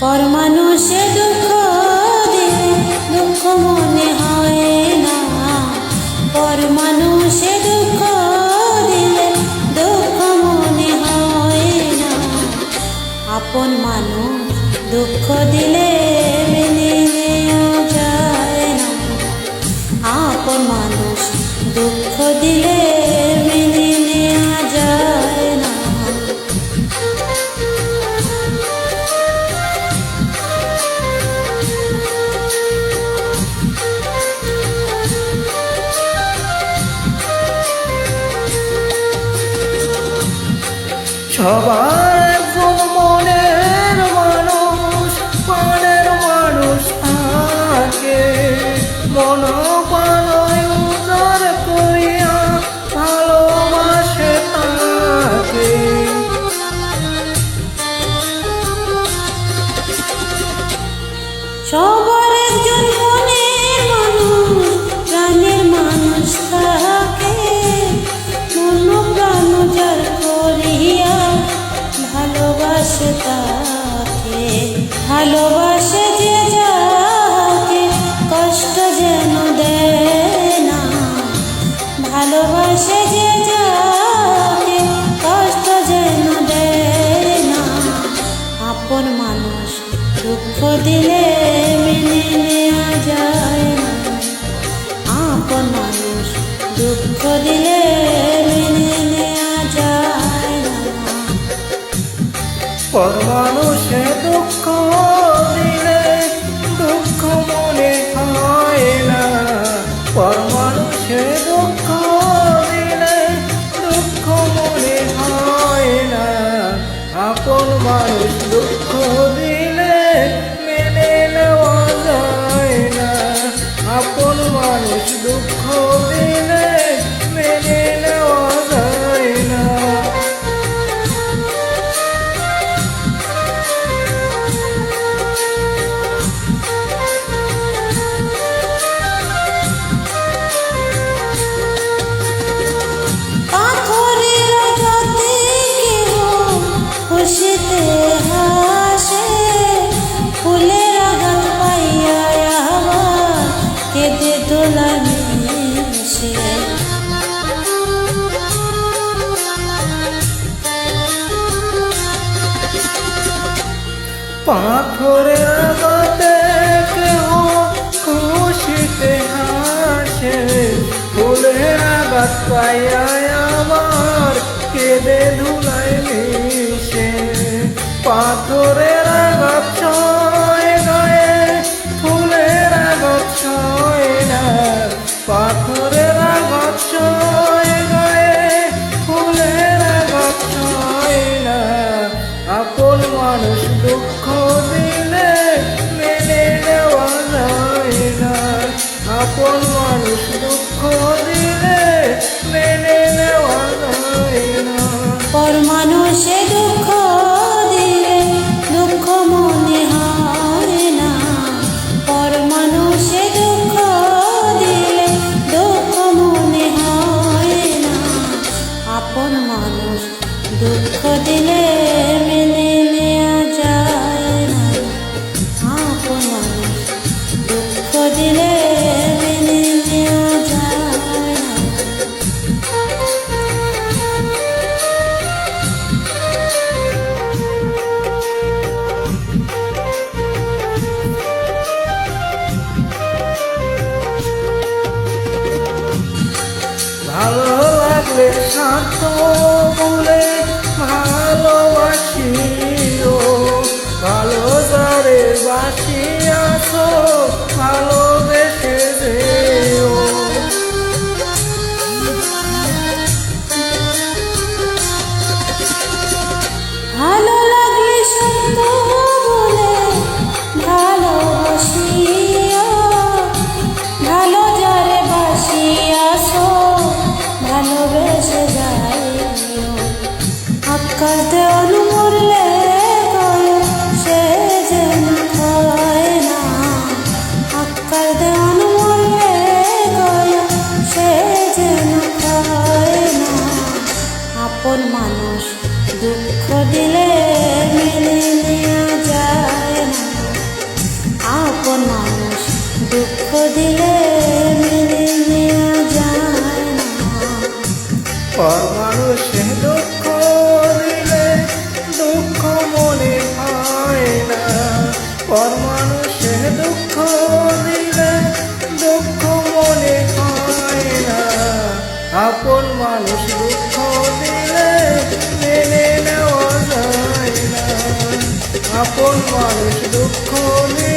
পর মানুষে দুঃখ দিলে দুঃখ মনে হয় না, পর মানুষে দুঃখ দিলে দুঃখ মনে হয় না। আপন মানুষ দুঃখ দিলে মেনে নেওয়া যায় না, আপন মানুষ দুঃখ দিলে মেনে নেওয়া যায় না। সবার একজন মনের মানুষ, প্রাণের মানুষ থাকে, মন প্রাণয় উজাড় করিয়া ভালোবাসে তাকে। সবার একজন মনের মানুষ, প্রাণের মানুষ থাকে, মন প্রাণ উজাড় করিয়া ভালোবাসে তাকে। ভালোবাসে যে যাকে কষ্ট যেন দেয় না, ভালোবাসে যে যাকে কষ্ট যেন দেয় না। আপন মানুষ দুঃখ দিলে মেনে নেওয়া যায় না, আপন মানুষ দুঃখ দিলে মেনে নেওয়া যায় না। পর মানুষে দুঃখ দিলে দুঃখ মনে হয় না, পর মানুষে দুঃখ দিলে দুঃখ মনে হয় না। আপন মানুষ দুঃখ দিলে মেনে নেওয়া যায় না, আপন মানুষ দুঃখ দিলে মেনে নেওয়া যায় না। খুশিতে হাসে, ফুলের আঘাত পাইয়া আবার কেঁদে দোলা মিশে। পাথরের আঘাতে কেহ খুশিতে হাসে, ফুলের আঘাত পাইয়া আবার কেঁদে ধুলায় মিশে। পাথরের আঘাত ছয় গায়ে, ফুলের আঘাত ছয় না, পাথরের আঘাত ছয় গায়ে, ফুলের আঘাত ছয় না। আপন মানুষ দুঃখ দিলে মেনে নেওয়া যায় না, আপন মানুষ দুঃখ দিলে মেনে নেওয়া যায় না। পর মানুষে দুঃখ দিলে দুঃখ মনে হয় না, পর মানুষে দুঃখ দিলে দুঃখ মনে হয় না। আপন মানুষ দুঃখ দিলে মেনে নেওয়া যায় না, আপন মানুষ দুঃখ দিলে মেনে নেওয়া যায় না। ভালো লাগলে শান্ত বলে ভালোবাসিও, ভালো যারে বাসিয়াছো ভালোবেসে যেও। ভালো লাগলে সত্য বলে ভালোবাসিও, ভালো যারে বাসিয়াছো ভালোবেসে যাইও। পর মানুষে দুঃখ দিলে দুঃখ মনে হয় না, পর মানুষে দুঃখ দিলে দুঃখ মনে হয় না, আপন মানুষ দুঃখ দিলে মেনে নেওয়া যায় না, আপন মানুষ দুঃখ দিলে